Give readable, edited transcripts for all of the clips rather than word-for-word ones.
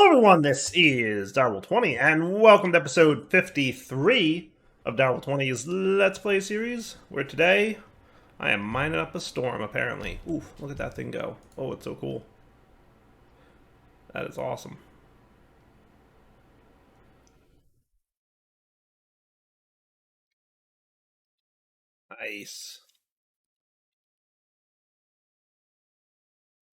Everyone, this is Direwolf20, and welcome to episode 53 of Direwolf20's Let's Play series, where today I am mining up a storm, apparently. Ooh, look at that thing go. Oh, it's so cool. That is awesome. Nice.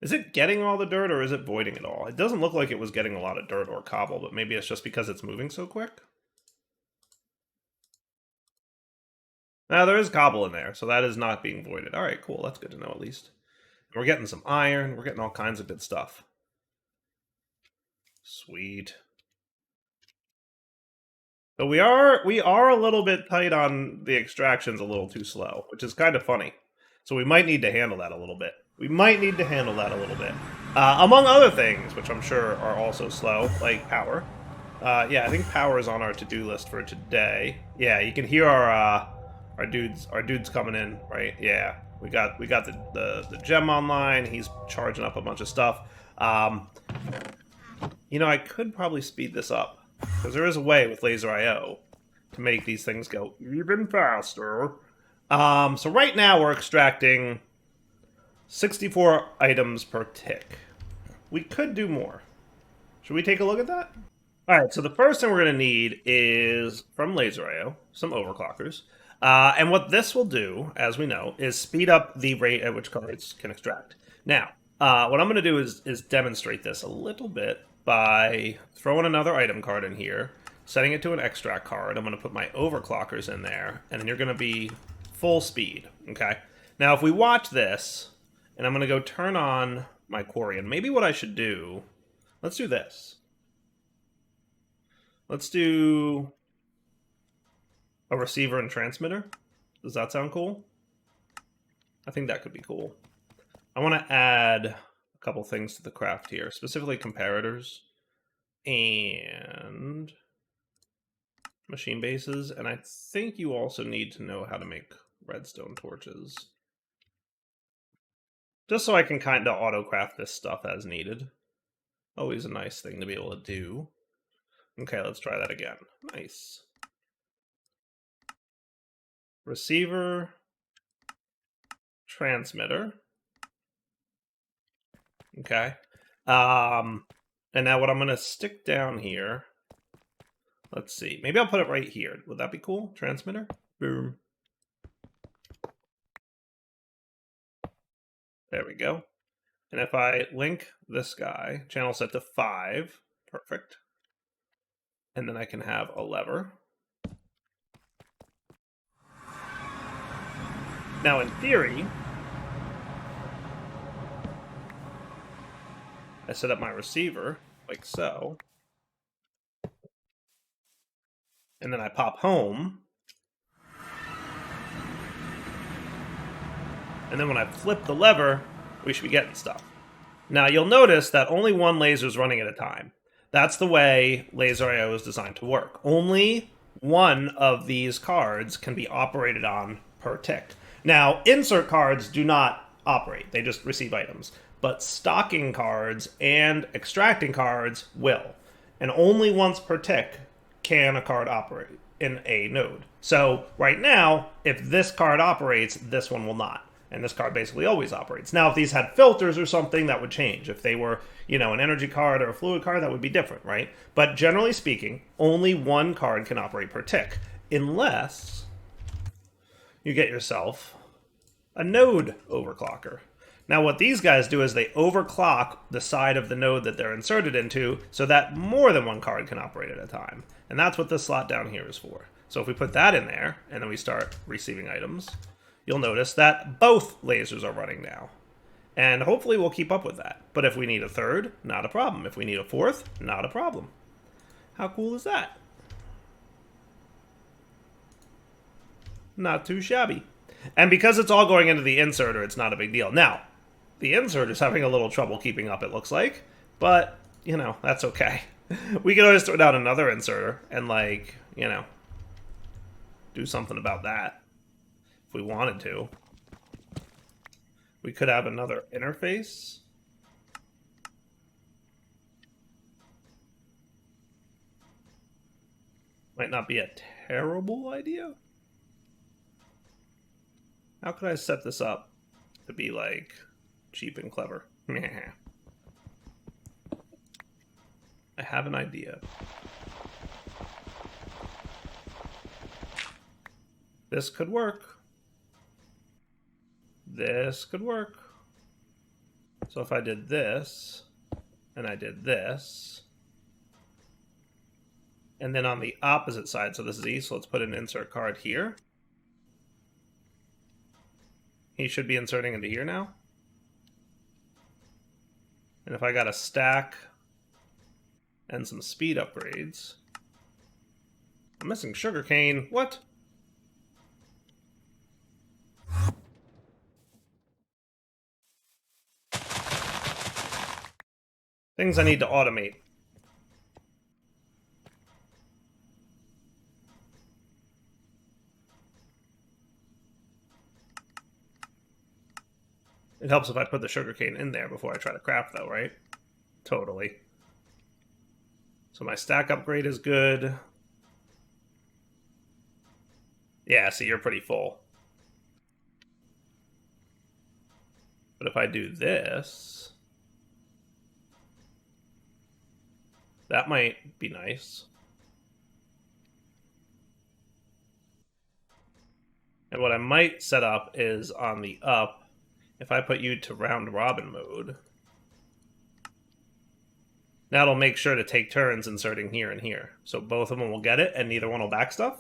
Is it getting all the dirt, or is it voiding it all? It doesn't look like it was getting a lot of dirt or cobble, but maybe it's just because it's moving so quick? Now, there is cobble in there, so that is not being voided. Alright, cool. That's good to know, at least. And we're getting some iron. We're getting all kinds of good stuff. Sweet. But we are a little bit tight on the extractions, a little too slow, which is kind of funny. So we might need to handle that a little bit. Among other things, which I'm sure are also slow, like power. Yeah, I think power is on our to-do list for today. Yeah, you can hear our dudes coming in, right? Yeah, we got the gem online. He's charging up a bunch of stuff. You know, I could probably speed this up, because there is a way with laser I/O to make these things go even faster. So right now we're extracting 64 items per tick. We could do more. Should we take a look at that? Alright, so the first thing we're going to need is, from laser I/O, some overclockers. And what this will do, as we know, is speed up the rate at which cards can extract. Now, what I'm going to do is demonstrate this a little bit by throwing another item card in here, setting it to an extract card. I'm going to put my overclockers in there, and then you're going to be full speed, okay? Now, if we watch this, and I'm going to go turn on my quarry, and maybe what I should do, let's do this. Let's do a receiver and transmitter. Does that sound cool? I think that could be cool. I want to add a couple things to the craft here, specifically comparators and machine bases, and I think you also need to know how to make redstone torches. Just so I can kind of auto-craft this stuff as needed. Always a nice thing to be able to do. Okay, let's try that again. Nice. Receiver, transmitter. Okay. And now what I'm going to stick down here, let's see. Maybe I'll put it right here. Would that be cool? Transmitter? Boom. There we go. And if I link this guy, channel set to 5, perfect. And then I can have a lever. Now, in theory, I set up my receiver, like so. And then I pop home. And then when I flip the lever, we should be getting stuff. Now, you'll notice that only one laser is running at a time. That's the way laser I/O is designed to work. Only one of these cards can be operated on per tick. Now, insert cards do not operate. They just receive items. But stocking cards and extracting cards will. And only once per tick can a card operate in a node. So, right now, if this card operates, this one will not. And this card basically always operates. Now, if these had filters or something, that would change. If they were, you know, an energy card or a fluid card, that would be different, right? But generally speaking, only one card can operate per tick. Unless you get yourself a node overclocker. Now, what these guys do is they overclock the side of the node that they're inserted into so that more than one card can operate at a time. And that's what this slot down here is for. So if we put that in there, and then we start receiving items, you'll notice that both lasers are running now. And hopefully we'll keep up with that. But if we need a third, not a problem. If we need a fourth, not a problem. How cool is that? Not too shabby. And because it's all going into the inserter, it's not a big deal. Now, the inserter's having a little trouble keeping up, it looks like. But, you know, that's okay. We can always throw down another inserter and, like, you know, do something about that. If we wanted to. We could have another interface. Might not be a terrible idea. How could I set this up to be, like, cheap and clever? I have an idea. This could work. This could work. So if I did this, and I did this, and then on the opposite side, so this is E, so let's put an insert card here. He should be inserting into here now. And if I got a stack and some speed upgrades. I'm missing sugarcane. What? Things I need to automate. It helps if I put the sugarcane in there before I try to craft, though, right? Totally. So my stack upgrade is good. Yeah, see, you're pretty full. But if I do this, that might be nice. And what I might set up is on the up, if I put you to round robin mode, that'll make sure to take turns inserting here and here. So both of them will get it and neither one will back stuff.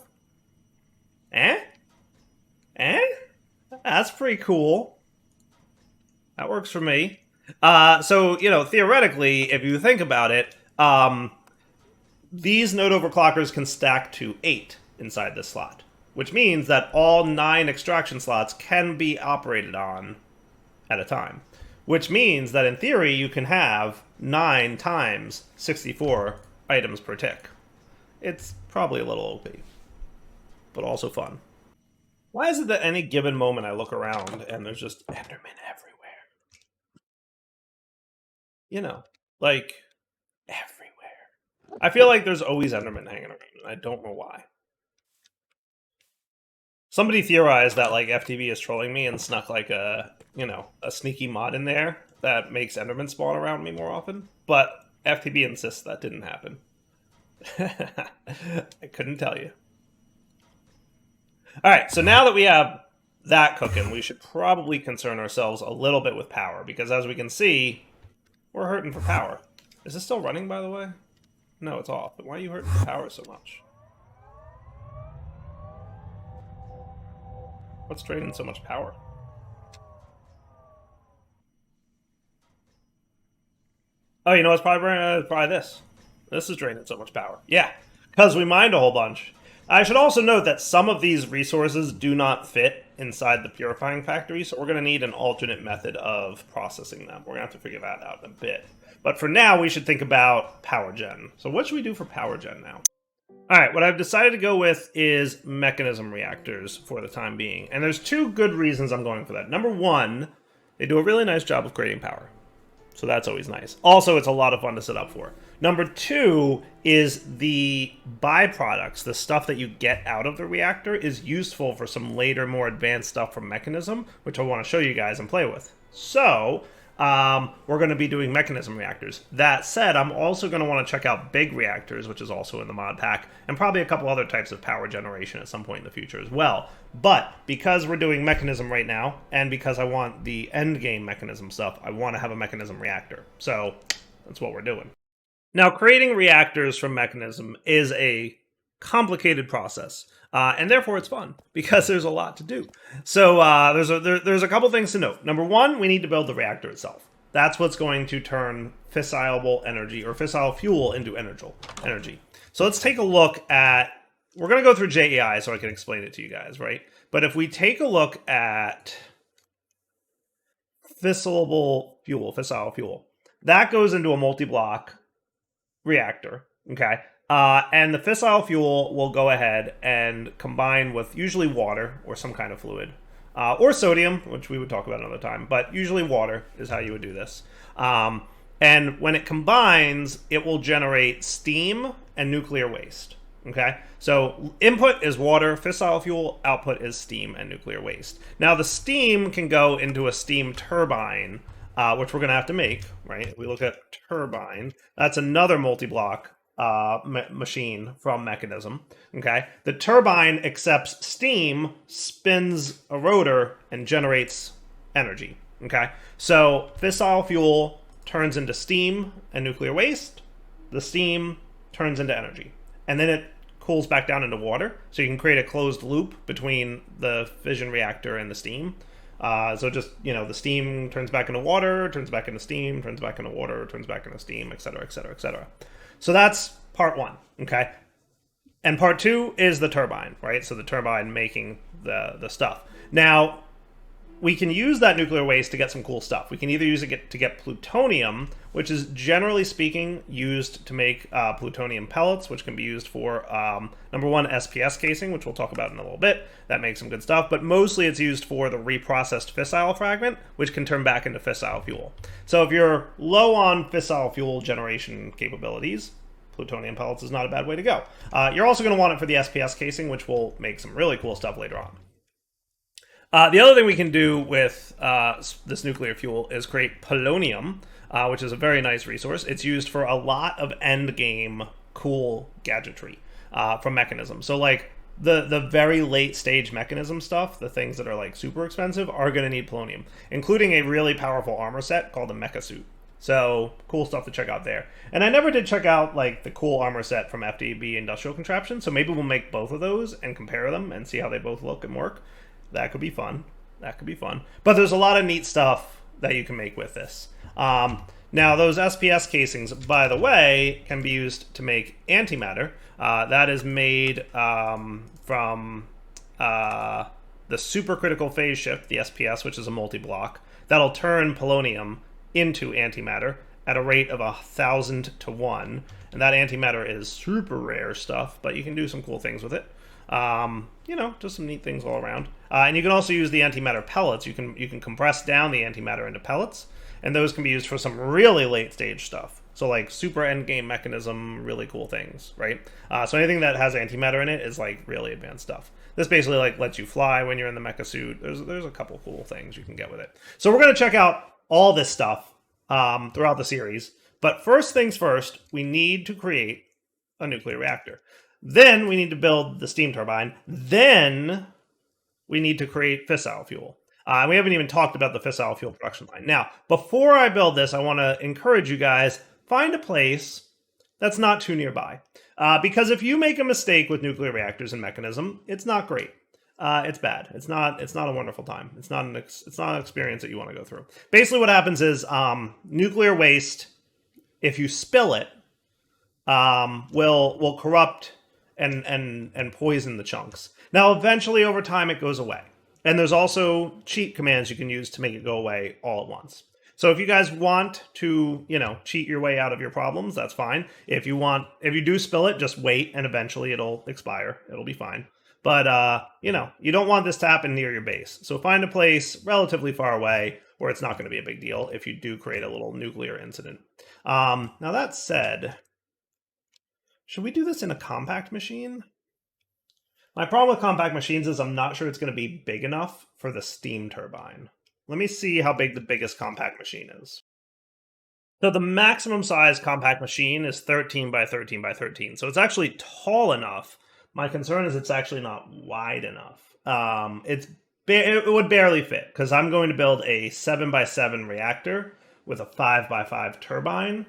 That's pretty cool. That works for me. So, you know, theoretically, if you think about it, these node overclockers can stack to 8 inside this slot, which means that all 9 extraction slots can be operated on at a time, which means that in theory you can have 9 times 64 items per tick. It's probably a little OP, but also fun. Why is it that any given moment I look around and there's just Endermen everywhere? You know, like, everywhere. I feel like there's always Endermen hanging around, and I don't know why. Somebody theorized that, like, FTV is trolling me and snuck, like, a sneaky mod in there that makes Endermen spawn around me more often, but FTV insists that didn't happen. I couldn't tell you. Alright, so now that we have that cooking, we should probably concern ourselves a little bit with power, because as we can see, we're hurting for power. Is this still running, by the way? No, it's off. But why are you hurting for power so much? What's draining so much power? Oh, you know what's probably this. This is draining so much power. Yeah, because we mined a whole bunch. I should also note that some of these resources do not fit inside the purifying factory, so we're going to need an alternate method of processing them. We're going to have to figure that out in a bit. But for now, we should think about power gen. So what should we do for power gen now? Alright, what I've decided to go with is Mekanism Reactors for the time being. And there's 2 good reasons I'm going for that. Number 1, they do a really nice job of creating power. So that's always nice. Also, it's a lot of fun to set up for. Number 2 is the byproducts, the stuff that you get out of the reactor, is useful for some later, more advanced stuff from Mekanism, which I want to show you guys and play with. So, we're going to be doing Mekanism Reactors. That said, I'm also going to want to check out Big Reactors, which is also in the mod pack, and probably a couple other types of power generation at some point in the future as well. But because we're doing Mekanism right now, and because I want the end game Mekanism stuff, I want to have a Mekanism Reactor. So that's what we're doing. Now, creating reactors from Mekanism is a complicated process, and therefore it's fun because there's a lot to do. So there's a couple things to note. Number 1, we need to build the reactor itself. That's what's going to turn fissionable energy or fissile fuel into energy. So let's take a look at. We're going to go through JEI so I can explain it to you guys, right? But if we take a look at fissile fuel, that goes into a multi-block reactor, okay? And the fissile fuel will go ahead and combine with usually water or some kind of fluid, or sodium, which we would talk about another time, but usually water is how you would do this. And when it combines, it will generate steam and nuclear waste. Okay, so input is water, fissile fuel, output is steam and nuclear waste. Now the steam can go into a steam turbine, which we're going to have to make, right? If we look at turbine, that's another multi-block machine from Mekanism. Okay, the turbine accepts steam, spins a rotor, and generates energy. Okay, so fissile fuel turns into steam and nuclear waste. The steam turns into energy, and then it cools back down into water, so you can create a closed loop between the fission reactor and the steam. So just, the steam turns back into water, turns back into steam, turns back into water, turns back into steam, etc., etc., etc. So that's part one, okay? And part two is the turbine, right? So the turbine making the stuff. Now, we can use that nuclear waste to get some cool stuff. We can either use it to get plutonium, which is generally speaking used to make plutonium pellets, which can be used for, number one, SPS casing, which we'll talk about in a little bit. That makes some good stuff. But mostly it's used for the reprocessed fissile fragment, which can turn back into fissile fuel. So if you're low on fissile fuel generation capabilities, plutonium pellets is not a bad way to go. You're also going to want it for the SPS casing, which will make some really cool stuff later on. The other thing we can do with this nuclear fuel is create polonium, which is a very nice resource. It's used for a lot of end game cool gadgetry from Mekanism. So like the very late stage Mekanism stuff, the things that are like super expensive, are going to need polonium, including a really powerful armor set called the Mecha Suit. So cool stuff to check out there. And I never did check out like the cool armor set from FDB Industrial Contraption, so maybe we'll make both of those and compare them and see how they both look and work. That could be fun. That could be fun. But there's a lot of neat stuff that you can make with this. Now, those SPS casings, by the way, can be used to make antimatter. That is made from the supercritical phase shift, the SPS, which is a multi-block. That'll turn polonium into antimatter at a rate of 1,000 to 1. And that antimatter is super rare stuff, but you can do some cool things with it. Just some neat things all around. And you can also use the antimatter pellets. You can compress down the antimatter into pellets, and those can be used for some really late stage stuff. So like super endgame Mekanism, really cool things, right? So anything that has antimatter in it is like really advanced stuff. This basically like lets you fly when you're in the mecha suit. There's a couple cool things you can get with it. So we're going to check out all this stuff throughout the series. But first things first, we need to create a nuclear reactor. Then we need to build the steam turbine. Then we need to create fissile fuel. We haven't even talked about the fissile fuel production line. Now, before I build this, I want to encourage you guys, find a place that's not too nearby. Because if you make a mistake with nuclear reactors and Mekanism, it's not great. It's bad. It's not a wonderful time. It's not an experience that you want to go through. Basically what happens is nuclear waste, if you spill it, will corrupt and poison the chunks. Now, eventually, over time, it goes away. And there's also cheat commands you can use to make it go away all at once. So if you guys want to, cheat your way out of your problems, that's fine. If you do spill it, just wait, and eventually it'll expire. It'll be fine. But, you don't want this to happen near your base. So find a place relatively far away where it's not going to be a big deal if you do create a little nuclear incident. Now, that said, should we do this in a compact machine? My problem with compact machines is I'm not sure it's going to be big enough for the steam turbine. Let me see how big the biggest compact machine is. So the maximum size compact machine is 13 by 13 by 13. So it's actually tall enough. My concern is it's actually not wide enough. It would barely fit because I'm going to build a 7 by 7 reactor with a 5 by 5 turbine.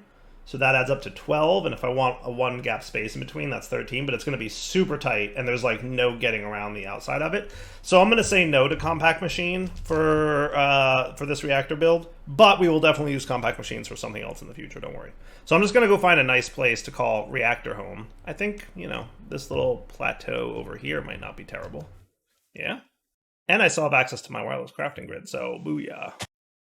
So that adds up to 12, and if I want a one gap space in between, that's 13, but it's going to be super tight, and there's like no getting around the outside of it. So I'm going to say no to compact machine for this reactor build, but we will definitely use compact machines for something else in the future, don't worry. So I'm just going to go find a nice place to call reactor home. I think, this little plateau over here might not be terrible. Yeah? And I still have access to my wireless crafting grid, so booyah.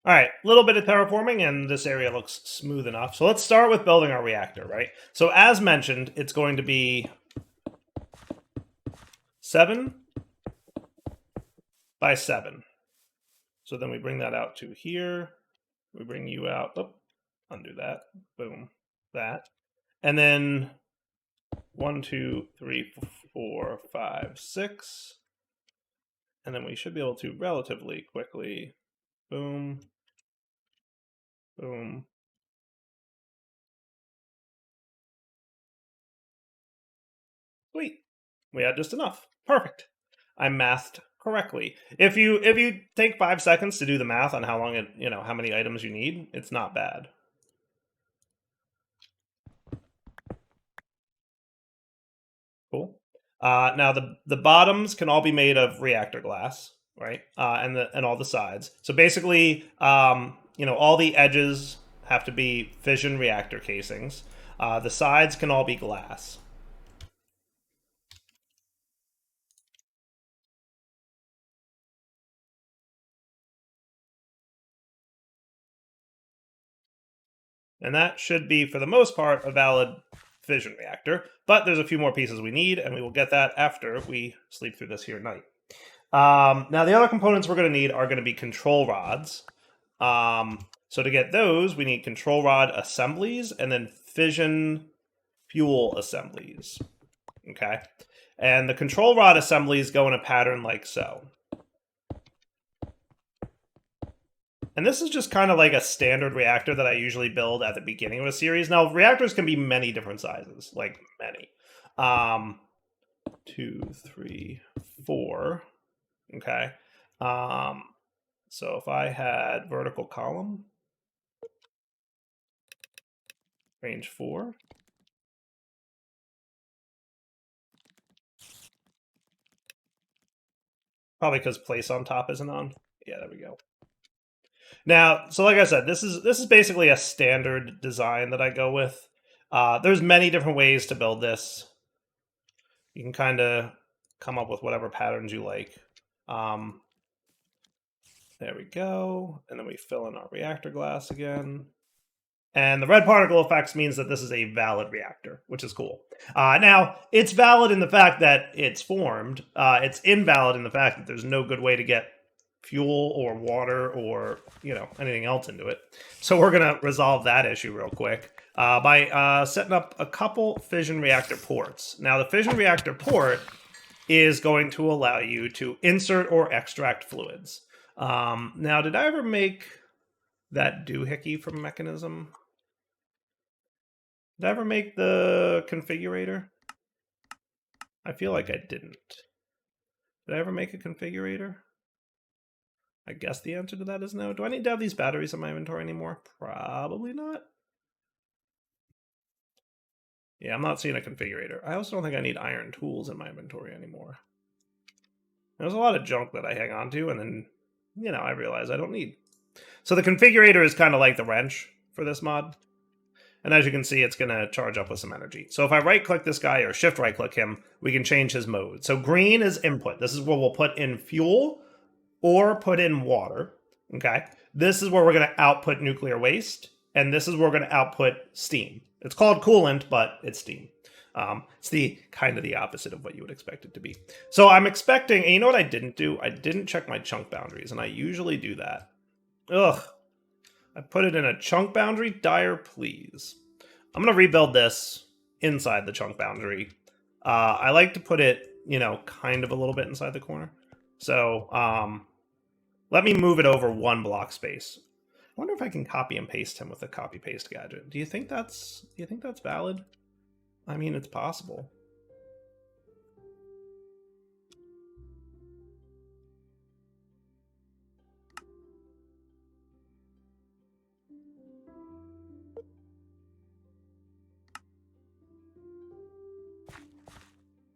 All right, a little bit of terraforming, and this area looks smooth enough. So let's start with building our reactor, right? So as mentioned, it's going to be 7 by 7. So then we bring that out to here. We bring you out. Oh, undo that. Boom. That. And then 1, 2, 3, 4, 5, 6. And then we should be able to relatively quickly, boom, boom. Sweet. We had just enough. Perfect. I mathed correctly. If you take 5 seconds to do the math on how long it, how many items you need, it's not bad. Cool. Now the bottoms can all be made of reactor glass, right? And all the sides. So basically, all the edges have to be fission reactor casings. The sides can all be glass. And that should be, for the most part, a valid fission reactor. But there's a few more pieces we need, and we will get that after we sleep through this here night. Now, the other components we're going to need are going to be control rods. So to get those, we need control rod assemblies and then fission fuel assemblies. Okay? And the control rod assemblies go in a pattern like so. And this is just kind of like a standard reactor that I usually build at the beginning of a series. Now, reactors can be many different sizes, like many. 2, 3, 4. Okay. So if I had vertical column, range 4. Probably because place on top isn't on. Yeah, there we go. Now, so like I said, this is basically a standard design that I go with. There's many different ways to build this. You can kind of come up with whatever patterns you like. There we go. And then we fill in our reactor glass again. And the red particle effects means that this is a valid reactor, which is cool. Now, it's valid in the fact that it's formed. It's invalid in the fact that there's no good way to get fuel or water or anything else into it. So we're going to resolve that issue real quick by setting up a couple fission reactor ports. Now, the fission reactor port is going to allow you to insert or extract fluids. Now, did I ever make that doohickey from Mekanism? Did I ever make the configurator? I feel like I didn't. Did I ever make a configurator? I guess the answer to that is no. Do I need to have these batteries in my inventory anymore? Probably not. Yeah, I'm not seeing a configurator. I also don't think I need iron tools in my inventory anymore. There's a lot of junk that I hang on to, and then, I realize I don't need. So the configurator is kind of like the wrench for this mod. And as you can see, it's going to charge up with some energy. So if I right-click this guy or shift right-click him, we can change his mode. So green is input. This is where we'll put in fuel or put in water. Okay. This is where we're going to output nuclear waste. And this is where we're going to output steam. It's called coolant, but it's steam. It's the kind of the opposite of what you would expect it to be. So I'm expecting, and you know what I didn't do? I didn't check my chunk boundaries, and I usually do that. Ugh. I put it in a chunk boundary. Dire, please. I'm going to rebuild this inside the chunk boundary. I like to put it, kind of a little bit inside the corner. So let me move it over 1 block space. I wonder if I can copy and paste him with a copy paste gadget. Do you think that's valid? I mean, it's possible.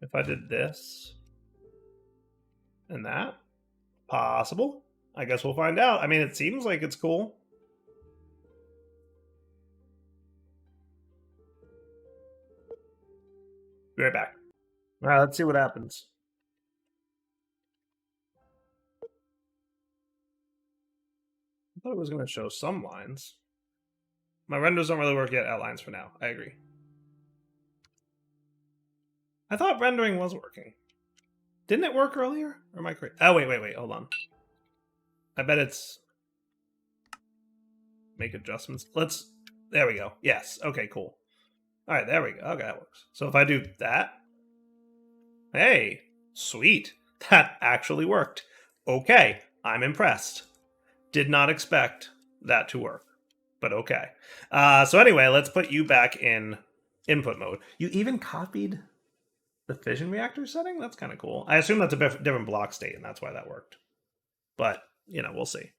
If I did this and that, possible. I guess we'll find out. I mean, it seems like it's cool. Be right back. All right, let's see what happens. I thought it was going to show some lines. My renders don't really work yet. Outlines for now. I agree. I thought rendering was working. Didn't it work earlier? Or am I crazy? Oh, wait. Hold on. I bet it's... Make adjustments. There we go. Yes. Okay, cool. All right, there we go. Okay, that works. So if I do that, hey, sweet. That actually worked. Okay, I'm impressed. Did not expect that to work, but okay. So anyway, let's put you back in input mode. You even copied the fission reactor setting? That's kind of cool. I assume that's a different block state, and that's why that worked. But, we'll see.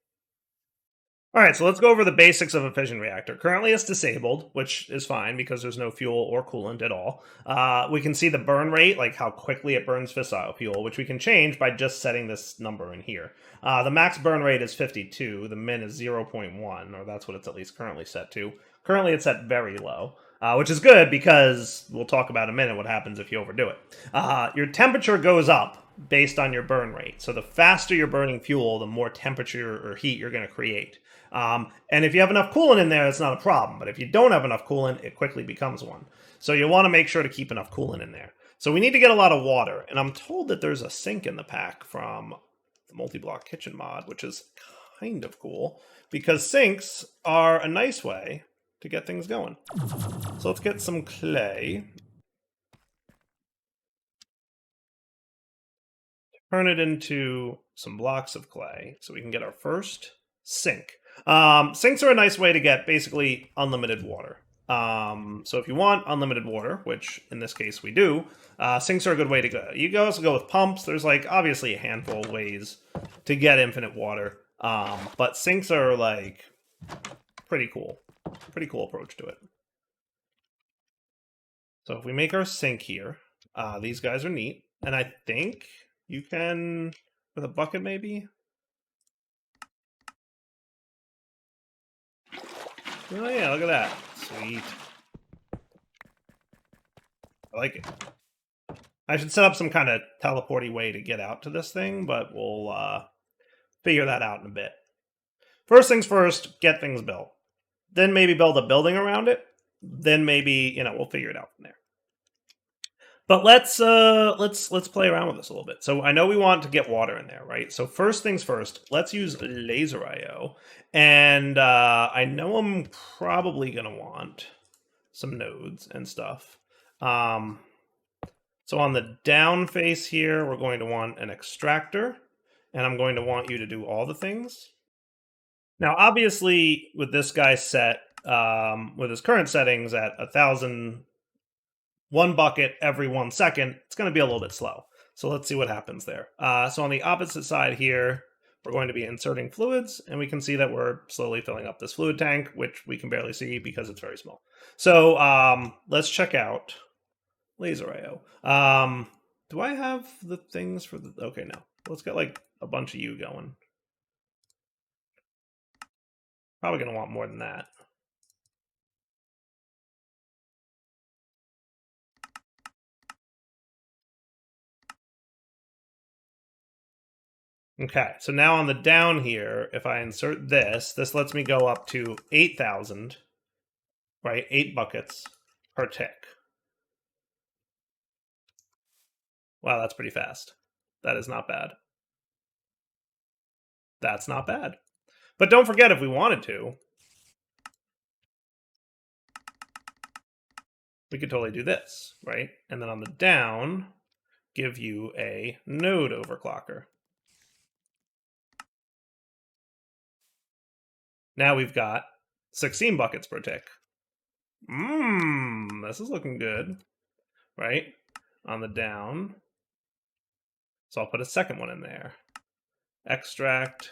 All right, so let's go over the basics of a fission reactor. Currently, it's disabled, which is fine because there's no fuel or coolant at all. We can see the burn rate, like how quickly it burns fissile fuel, which we can change by just setting this number in here. The max burn rate is 52. The min is 0.1, or that's what it's at least currently set to. Currently, it's set very low, which is good because we'll talk about in a minute what happens if you overdo it. Your temperature goes up based on your burn rate. So the faster you're burning fuel, the more temperature or heat you're going to create. And if you have enough coolant in there, it's not a problem. But if you don't have enough coolant, it quickly becomes one. So you want to make sure to keep enough coolant in there. So we need to get a lot of water. And I'm told that there's a sink in the pack from the multi-block kitchen mod, which is kind of cool because sinks are a nice way to get things going. So let's get some clay. Turn it into some blocks of clay so we can get our first sink. Sinks are a nice way to get basically unlimited water. So if you want unlimited water, which in this case we do, sinks are a good way to go. You can also go with pumps. There's like obviously a handful of ways to get infinite water. But sinks are like pretty cool. Pretty cool approach to it. So if we make our sink here, these guys are neat. And I think you can, with a bucket maybe? Oh yeah, look at that. Sweet. I like it. I should set up some kind of teleporty way to get out to this thing, but we'll figure that out in a bit. First things first, get things built. Then maybe build a building around it. Then maybe, we'll figure it out from there. But let's play around with this a little bit. So I know we want to get water in there, right? So first things first, let's use laser IO. And I know I'm probably going to want some nodes and stuff. So on the down face here, we're going to want an extractor. And I'm going to want you to do all the things. Now, obviously, with this guy set, with his current settings at 1,000... one bucket every 1 second, it's going to be a little bit slow. So let's see what happens there. So on the opposite side here, we're going to be inserting fluids, and we can see that we're slowly filling up this fluid tank, which we can barely see because it's very small. So let's check out laser IO. Do I have the things for the... Okay, no. Let's get like a bunch of you going. Probably going to want more than that. Okay, so now on the down here, if I insert this lets me go up to 8,000, right? 8 buckets per tick. Wow, that's pretty fast. That is not bad. That's not bad. But don't forget, if we wanted to, we could totally do this, right? And then on the down, give you a node overclocker. Now we've got 16 buckets per tick. This is looking good, right? On the down. So I'll put a second one in there. Extract.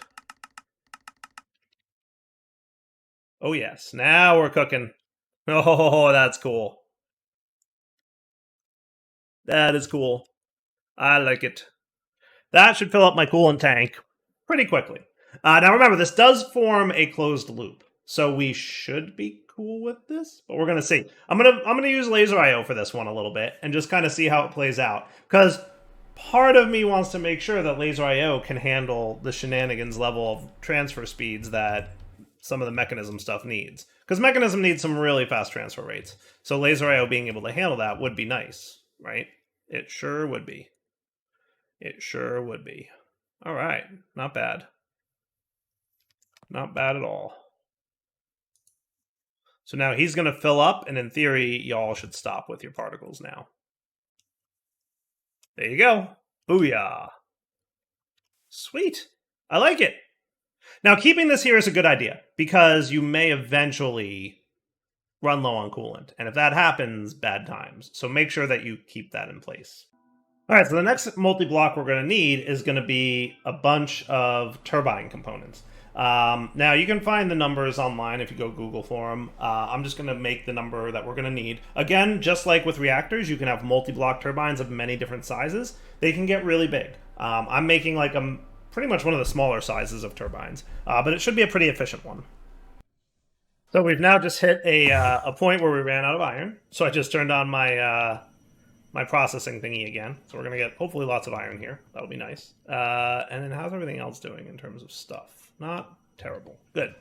Oh yes, now we're cooking. Oh, that's cool. That is cool. I like it. That should fill up my coolant tank pretty quickly. Now remember, this does form a closed loop, so we should be cool with this, but we're gonna see. I'm gonna use laser IO for this one a little bit and just kind of see how it plays out, because part of me wants to make sure that laser IO can handle the shenanigans level of transfer speeds that some of the mechanism stuff needs, because mechanism needs some really fast transfer rates. So laser IO being able to handle that would be nice, right? It sure would be. It sure would be. All right, not bad. Not bad at all. So now he's going to fill up, and in theory, y'all should stop with your particles now. There you go. Booyah. Sweet. I like it. Now, keeping this here is a good idea, because you may eventually run low on coolant. And if that happens, bad times. So make sure that you keep that in place. All right, so the next multi-block we're going to need is going to be a bunch of turbine components. Now, you can find the numbers online if you go Google for them. I'm just going to make the number that we're going to need. Again, just like with reactors, you can have multi-block turbines of many different sizes. They can get really big. I'm making like pretty much one of the smaller sizes of turbines, but it should be a pretty efficient one. So we've now just hit a point where we ran out of iron. So I just turned on my my processing thingy again. So we're going to get hopefully lots of iron here. That'll be nice. And then how's everything else doing in terms of stuff? Not terrible. Good.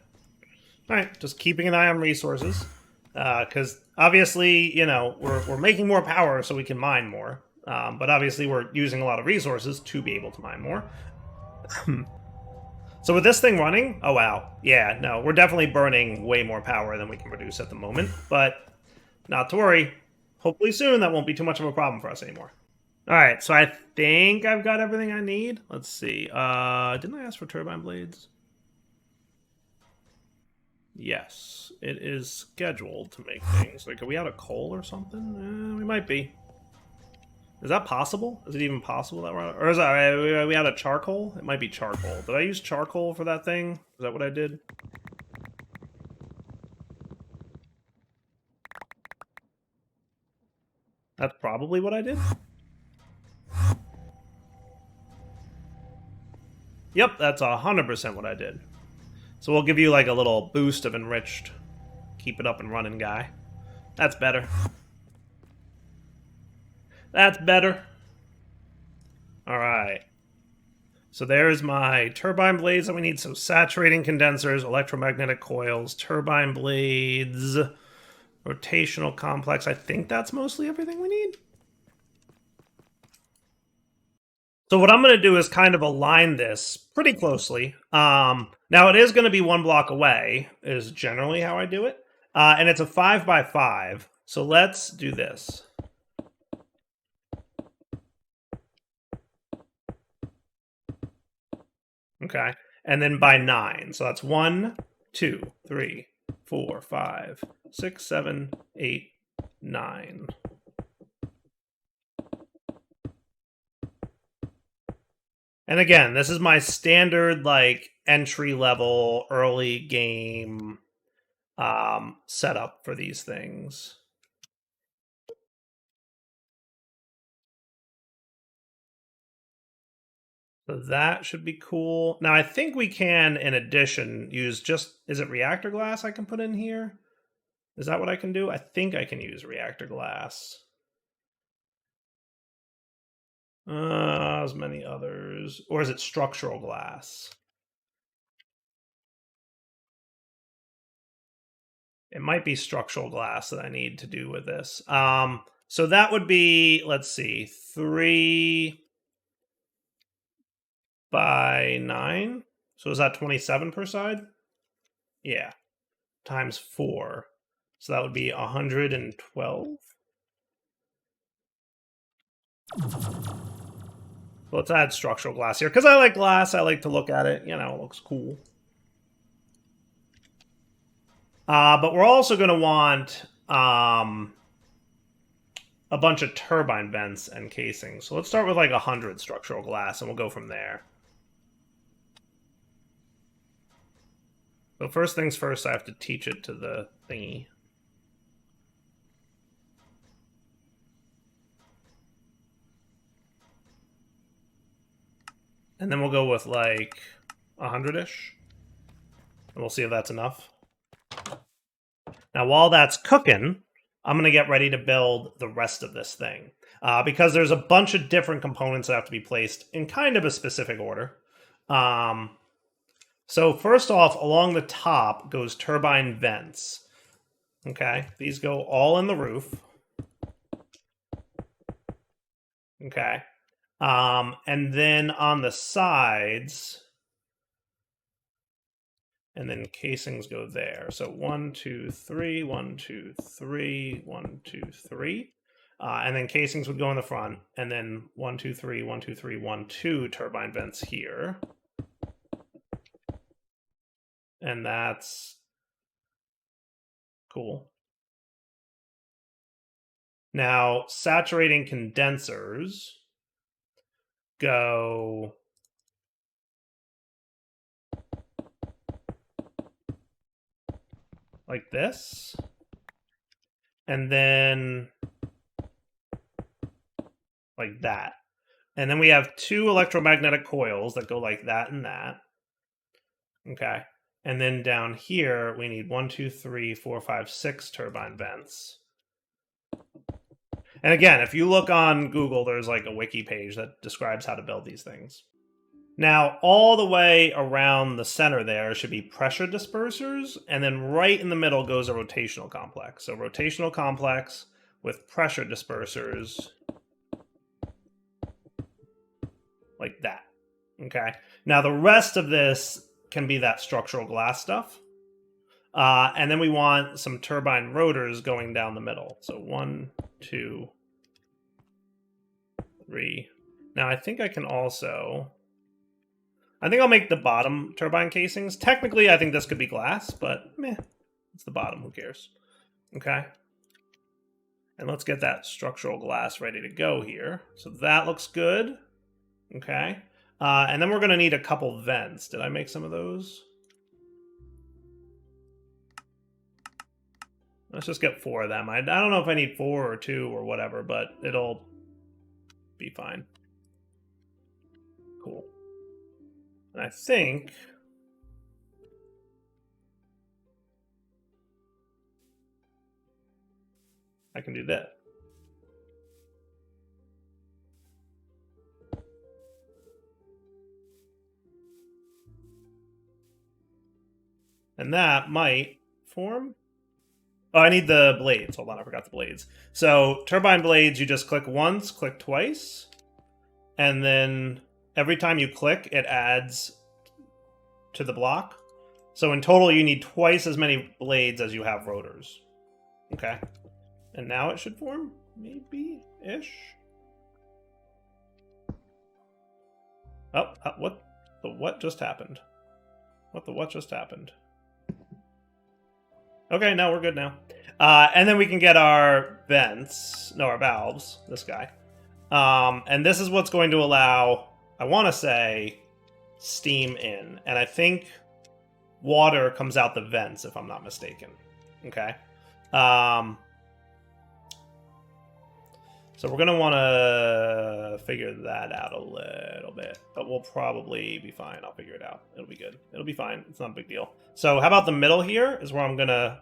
All right, just keeping an eye on resources. Because obviously, you know, we're making more power so we can mine more. But obviously we're using a lot of resources to be able to mine more. So with this thing running, oh wow, yeah, no, we're definitely burning way more power than we can produce at the moment, but not to worry. Hopefully soon that won't be too much of a problem for us anymore. All right, so I think I've got everything I need. Let's see. Didn't I ask for turbine blades? Yes, it is scheduled to make things. Like, are we out of coal or something? We might be. Is that possible? Is it even possible that we're out of, or is that, are we out of charcoal? It might be charcoal. Did I use charcoal for that thing? Is that what I did? That's probably what I did. Yep, that's 100% what I did. So we'll give you like a little boost of enriched. Keep it up and running, guy. That's better. That's better. All right. So there's my turbine blades that we need. So saturating condensers, electromagnetic coils, turbine blades, rotational complex. I think that's mostly everything we need. So what I'm going to do is kind of align this pretty closely. Now it is going to be one block away, is generally how I do it. And it's a 5x5. So let's do this. Okay. And then by 9. So that's 1, 2, 3, 4, 5, 6, 7, 8, 9. And again, this is my standard, like, entry-level, early game setup for these things. So that should be cool. Now, I think we can, in addition, use just... Is it reactor glass I can put in here? Is that what I can do? I think I can use reactor glass. As many others. Or is it structural glass? It might be structural glass that I need to do with this. So that would be, let's see, 3 by 9. So is that 27 per side? Yeah. Times 4. So that would be 112. Let's add structural glass here. Because I like glass. I like to look at it. You know, it looks cool. But we're also going to want a bunch of turbine vents and casings. So let's start with like 100 structural glass, and we'll go from there. So first things first, I have to teach it to the thingy. And then we'll go with like 100-ish. And we'll see if that's enough. Now, while that's cooking, I'm going to get ready to build the rest of this thing. Because there's a bunch of different components that have to be placed in kind of a specific order. So first off, along the top goes turbine vents. Okay, these go all in the roof. Okay. And then on the sides, and then casings go there. So 1, 2, 3, 1, 2, 3, 1, 2, 3. And then casings would go in the front, and then 1, 2, 3, 1, 2, 3, 1, 2 turbine vents here. And that's cool. Now, saturating condensers go like this. And then like that. And then we have 2 electromagnetic coils that go like that and that. Okay. And then down here, we need 1, 2, 3, 4, 5, 6 turbine vents. And again, if you look on Google, there's like a wiki page that describes how to build these things. Now, all the way around the center there should be pressure dispersers, and then right in the middle goes a rotational complex. So rotational complex with pressure dispersers like that. Okay. Now, the rest of this can be that structural glass stuff. And then we want some turbine rotors going down the middle. So 1, 2, 3. Now I think I can also... I think I'll make the bottom turbine casings. Technically, I think this could be glass, but meh, it's the bottom. Who cares? Okay. And let's get that structural glass ready to go here. So that looks good. Okay. And then we're going to need a couple vents. Did I make some of those? Let's just get 4 of them. I don't know if I need 4 or 2 or whatever, but it'll be fine. Cool. And I think I can do that. And that might form. Oh, I need the blades. Hold on, I forgot the blades. So turbine blades, you just click once, click twice, and then every time you click, it adds to the block. So in total, you need twice as many blades as you have rotors. Okay. And now it should form, maybe-ish. Oh, what the what just happened? What the what just happened? Okay, no, we're good now. And then we can get our vents, no, our valves, this guy. And this is what's going to allow, I want to say, steam in. And I think water comes out the vents, if I'm not mistaken. Okay. So we're going to want to figure that out a little bit. But we'll probably be fine. I'll figure it out. It'll be good. It'll be fine. It's not a big deal. So how about the middle here is where I'm going to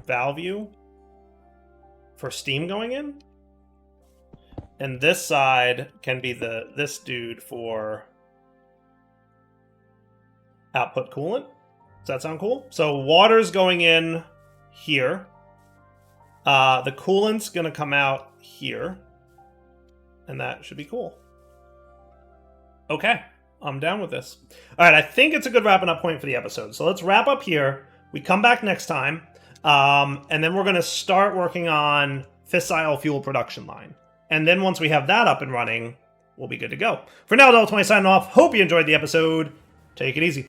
valve you for steam going in. And this side can be this dude for output coolant. Does that sound cool? So water's going in here. The coolant's going to come out here. And that should be cool. Okay, I'm down with this. All right, I think it's a good wrapping up point for the episode. So let's wrap up here. We come back next time. And then we're going to start working on fissile fuel production line. And then once we have that up and running, we'll be good to go. For now, Delta 20 signing off. Hope you enjoyed the episode. Take it easy.